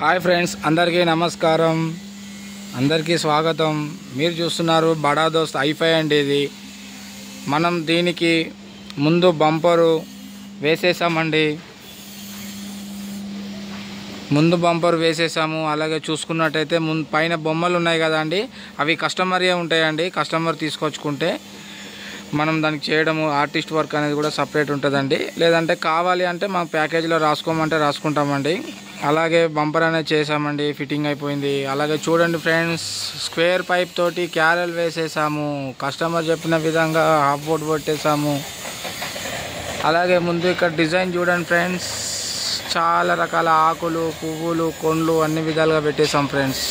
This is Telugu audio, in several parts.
హాయ్ ఫ్రెండ్స్, అందరికీ నమస్కారం, అందరికీ స్వాగతం. మీరు చూస్తున్నారు బడా దోస్త్ ఐఫై అండి. ఇది మనం దీనికి ముందు బంపరు వేసేసామండి. ముందు బంపర్ వేసేసాము. అలాగే చూసుకున్నట్టయితే పైన బొమ్మలు ఉన్నాయి కదండి, అవి కస్టమర్యే ఉంటాయండి. కస్టమర్ తీసుకొచ్చుకుంటే మనం దానికి చేయడము ఆర్టిస్ట్ వర్క్ అనేది కూడా సపరేట్ ఉంటుందండి. లేదంటే కావాలి అంటే మా ప్యాకేజీలో రాసుకోమంటే రాసుకుంటామండి. అలాగే బంపర్ అనేది చేసామండి, ఫిట్టింగ్ అయిపోయింది. అలాగే చూడండి ఫ్రెండ్స్, స్క్వేర్ పైప్ తోటి క్యారెల్ వేసేసాము. కస్టమర్ చెప్పిన విధంగా హాఫ్ బోర్డ్ పెట్టేసాము. అలాగే ముందు ఇక్కడ డిజైన్ చూడండి ఫ్రెండ్స్, చాలా రకాల ఆకులు, పువ్వులు, కొండ్లు అన్ని విధాలుగా పెట్టేసాం ఫ్రెండ్స్.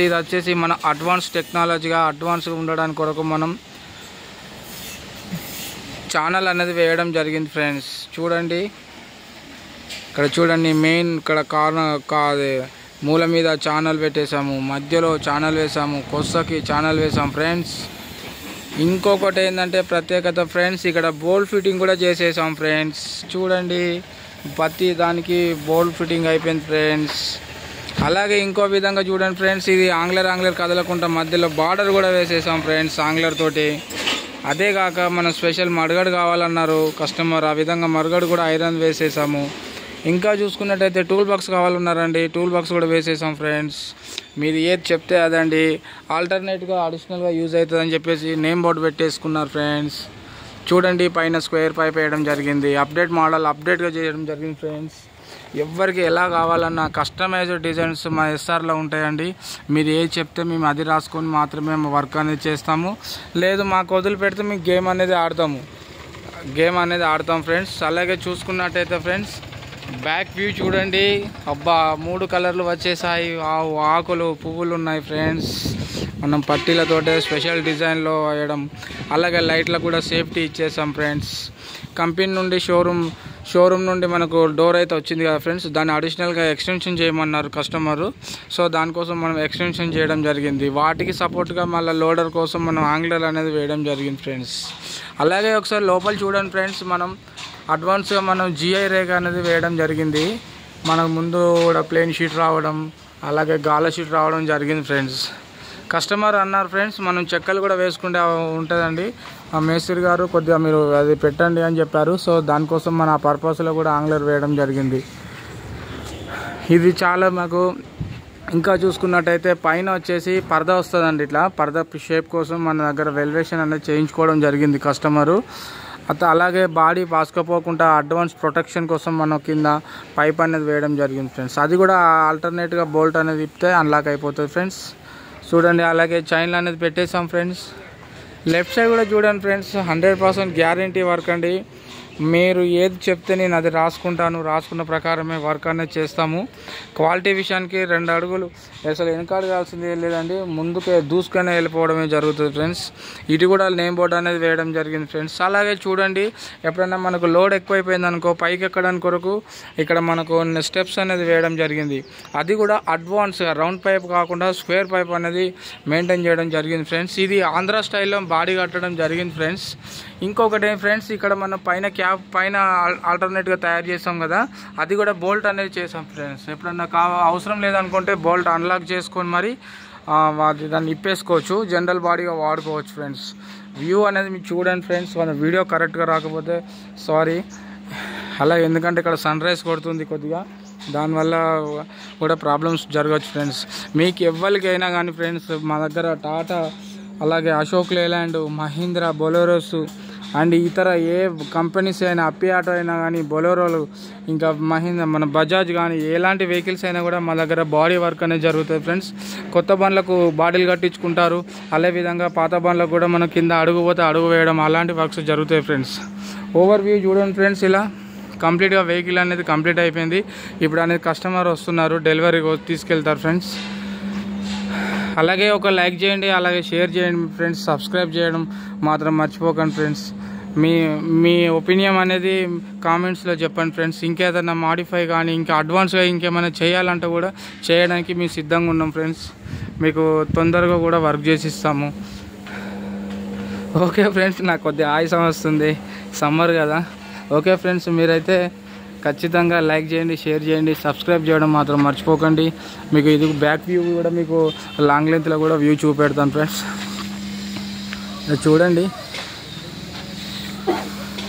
ఇది వచ్చేసి మన అడ్వాన్స్ టెక్నాలజీగా అడ్వాన్స్గా ఉండడానికి కొరకు మనం ఛానల్ అనేది వేయడం జరిగింది ఫ్రెండ్స్. చూడండి, ఇక్కడ చూడండి, మెయిన్ ఇక్కడ మూల మీద ఛానల్ పెట్టేసాము, మధ్యలో ఛానల్ వేసాము, కొස්සకి ఛానల్ వేసాం ఫ్రెండ్స్. ఇంకొకటి ఏంటంటే ప్రత్యేకత ఫ్రెండ్స్, ఇక్కడ బోల్ట్ ఫిట్టింగ్ కూడా చేసేసాం ఫ్రెండ్స్. చూడండి, ప్రతి దానికి బోల్ట్ ఫిట్టింగ్ అయిపోయింది ఫ్రెండ్స్. అలాగే ఇంకో విధంగా చూడండి ఫ్రెండ్స్, ఇది ఆంగ్లర్ కదలకుండా మధ్యలో బార్డర్ కూడా వేసేసాం ఫ్రెండ్స్ ఆంగ్లర్ తోటి. అదే కాక మనం స్పెషల్ మడగడు కావాలన్నారు కస్టమర్, ఆ విధంగా మడగడు కూడా ఐరన్ వేసేసాము. ఇంకా చూసుకున్నట్టయితే టూల్ బాక్స్ కావాలన్నారండి, టూల్ బాక్స్ కూడా వేసేసాం ఫ్రెండ్స్. మీరు ఏది చెప్తే అదండి. ఆల్టర్నేట్గా అడిషనల్గా యూజ్ అవుతుందని చెప్పేసి నేమ్ బోర్డు పెట్టేసుకున్నారు ఫ్రెండ్స్. చూడండి, పైన స్క్వేర్ పైప్ వేయడం జరిగింది. మోడల్ అప్డేట్గా చేయడం జరిగింది ఫ్రెండ్స్. ఎవరికి ఎలా కావాలన్నా కస్టమైజ్డ్ డిజైన్స్ మా ఎస్ఆర్లో ఉంటాయండి. మీరు ఏది చెప్తే మేము అది రాసుకొని మాత్రమే వర్క్ అనేది చేస్తాము. లేదు మాకు వదిలిపెడితే మీకు గేమ్ అనేది ఆడతాం ఫ్రెండ్స్. అలాగే చూసుకున్నట్టయితే ఫ్రెండ్స్, బ్యాక్ వ్యూ చూడండి, అబ్బా 3 కలర్లు వచ్చేసాయి. ఆకులు, పువ్వులు ఉన్నాయి ఫ్రెండ్స్. మనం పట్టీలతోటే స్పెషల్ డిజైన్లో వేయడం. అలాగే లైట్లకు కూడా సేఫ్టీ ఇచ్చేసాం ఫ్రెండ్స్. కంపెనీ నుండి షోరూమ్ నుండి మనకు డోర్ అయితే వచ్చింది కదా ఫ్రెండ్స్, దాన్ని అడిషనల్గా ఎక్స్టెన్షన్ చేయమన్నారు కస్టమరు. సో దానికోసం మనం ఎక్స్టెన్షన్ చేయడం జరిగింది. వాటికి సపోర్ట్గా మళ్ళీ లోడర్ కోసం మనం ఆంగ్లర్ అనేది వేయడం జరిగింది ఫ్రెండ్స్. అలాగే ఒకసారి లోపల చూడండి ఫ్రెండ్స్, మనం అడ్వాన్స్గా మనం జిఐ రేక్ అనేది వేయడం జరిగింది. మనకు ముందు కూడా ప్లేన్ షీట్ రావడం, అలాగే గాల షీట్ రావడం జరిగింది ఫ్రెండ్స్. కస్టమర్ అన్నారు ఫ్రెండ్స్, మనం చెక్కలు కూడా వేసుకుంటే ఉంటుందండి. ఆ మేస్త్రి గారు కొద్దిగా మీరు అది పెట్టండి అని చెప్పారు. సో దానికోసం మన పర్పస్లో కూడా ఆంగ్లర్ వేయడం జరిగింది. ఇది చాలా మాకు. ఇంకా చూసుకున్నట్టయితే పైన వచ్చేసి పరదా వస్తుందండి. ఇట్లా పరదా షేప్ కోసం మన దగ్గర వెల్వేషన్ అనేది చేయించుకోవడం జరిగింది కస్టమరు. అలాగే బాడీ పాసుకపోకుండా అడ్వాన్స్ ప్రొటెక్షన్ కోసం మనం కింద పైప్ అనేది వేయడం జరిగింది ఫ్రెండ్స్. అది కూడా ఆల్టర్నేట్గా బోల్ట్ అనేది ఇప్పితే అన్లాక్ అయిపోతుంది ఫ్రెండ్స్. చూడండి, అలాగే చైన్లు అనేది పెట్టేసాం ఫ్రెండ్స్. లెఫ్ట్ సైడ్ కూడా చూడండి ఫ్రెండ్స్, 100% గ్యారంటీ వర్క్ అండి. మీరు ఏది చెప్తే నేను అది రాసుకున్న ప్రకారమే వర్క్ అనేది చేస్తాము. క్వాలిటీ విషయానికి 2 అడుగులు అసలు వెనకాడగాల్సింది లేదండి, ముందుకే దూసుకొని వెళ్ళిపోవడమే జరుగుతుంది ఫ్రెండ్స్. ఇటు కూడా నేమ్ బోర్డు అనేది వేయడం జరిగింది ఫ్రెండ్స్. అలాగే చూడండి, ఎప్పుడైనా మనకు లోడ్ ఎక్కువైపోయింది అనుకో, పైకి ఎక్కడానికి కొరకు ఇక్కడ మనకు స్టెప్స్ అనేది వేయడం జరిగింది. అది కూడా అడ్వాన్స్గా రౌండ్ పైప్ కాకుండా స్క్వేర్ పైప్ అనేది మెయింటైన్ చేయడం జరిగింది ఫ్రెండ్స్. ఇది ఆంధ్ర స్టైల్లో బాడీ కట్టడం జరిగింది ఫ్రెండ్స్. ఇంకొకటి ఫ్రెండ్స్, ఇక్కడ మనం పైన ఆల్టర్నేట్గా తయారు చేసాం కదా, అది కూడా బోల్ట్ అనేది చేసాం ఫ్రెండ్స్. ఎప్పుడన్నా అవసరం లేదనుకుంటే బోల్ట్ అన్లాక్ చేసుకొని మరి దాన్ని ఇప్పేసుకోవచ్చు, జనరల్ బాడీగా వాడుకోవచ్చు ఫ్రెండ్స్. వ్యూ అనేది మీకు చూడండి ఫ్రెండ్స్. మన వీడియో కరెక్ట్గా రాకపోతే సారీ. అలా ఎందుకంటే ఇక్కడ సన్ రైజ్ కొడుతుంది కొద్దిగా, దానివల్ల కూడా ప్రాబ్లమ్స్ జరగవచ్చు ఫ్రెండ్స్. మీకు ఎవరికైనా కానీ ఫ్రెండ్స్, మా దగ్గర టాటా, అలాగే అశోక్ లేలాండ్, మహీంద్రా, బొలెరోస్ అండ్ ఇతర ఏ కంపెనీస్ అయినా, అప్పి ఆటో అయినా కానీ, బొలెరోలు, ఇంకా మన బజాజ్ కానీ ఎలాంటి వెహికల్స్ అయినా కూడా మా దగ్గర బాడీ వర్క్ అనేది జరుగుతుంది ఫ్రెండ్స్. కొత్త బండ్లకు బాడీలు కట్టించుకుంటారు, అదేవిధంగా పాత బండ్లకు కూడా మనం కింద అడుగు వేయడం, అలాంటి వర్క్స్ జరుగుతాయి ఫ్రెండ్స్. ఓవర్ వ్యూ చూడండి ఫ్రెండ్స్, ఇలా కంప్లీట్గా వెహికల్ అనేది కంప్లీట్ అయిపోయింది. ఇప్పుడు అనేది కస్టమర్ వస్తున్నారు, డెలివరీ తీసుకెళ్తారు ఫ్రెండ్స్. అలాగే ఒక లైక్ చేయండి, అలాగే షేర్ చేయండి ఫ్రెండ్స్. సబ్స్క్రైబ్ చేయడం మాత్రం మర్చిపోకండి ఫ్రెండ్స్. మీ ఒపీనియన్ అనేది కామెంట్స్లో చెప్పండి ఫ్రెండ్స్. ఇంకేదైనా మాడిఫై కానీ ఇంకా అడ్వాన్స్గా ఇంకేమైనా చేయాలంటే కూడా చేయడానికి మేము సిద్ధంగా ఉన్నాం ఫ్రెండ్స్. మీకు తొందరగా కూడా వర్క్ చేసి ఇస్తాము. ఓకే ఫ్రెండ్స్, నాకు కొద్దిగా ఆయాసం వస్తుంది, సమ్మర్ కదా. ఓకే ఫ్రెండ్స్, మీరైతే ఖచ్చితంగా లైక్ చేయండి, షేర్ చేయండి, సబ్స్క్రైబ్ చేయడం మాత్రం మర్చిపోకండి. మీకు ఇది బ్యాక్ వ్యూ కూడా మీకు లాంగ్ లెంత్లో కూడా వ్యూ చూపెడతాను ఫ్రెండ్స్. చూడండి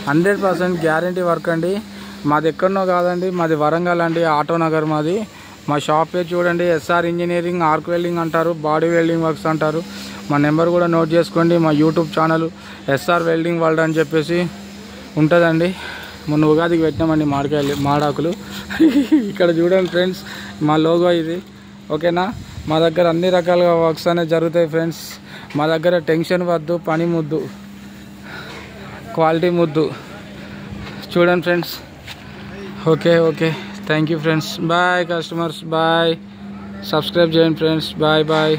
100% గ్యారంటీ వర్క్ అండి. మాది ఎక్కడనో కాదండి, మాది వరంగల్ అండి, ఆటోనగర్ మాది. మా షాప్ పేరు చూడండి, ఎస్ఆర్ ఇంజనీరింగ్ ఆర్క్ వెల్డింగ్ అంటారు, బాడీ వెల్డింగ్ వర్క్స్ అంటారు. మా నెంబర్ కూడా నోట్ చేసుకోండి. మా YouTube channel SR welding world అని చెప్పేసి ఉంటుందండి. మొన్న ఉగాదికి పెట్టినామండి మాడాకులు. ఇక్కడ చూడండి ఫ్రెండ్స్, మా లోగో ఇది. ఓకేనా, మా దగ్గర అన్ని రకాలుగా వర్క్స్ అనేవి జరుగుతాయి ఫ్రెండ్స్. మా దగ్గర టెన్షన్ వద్దు, పని ముద్దు, క్వాలిటీ ముద్దు. చూడండి friends. Okay thank you friends. Bye customers, bye. Subscribe చేయండి ఫ్రెండ్స్. బాయ్.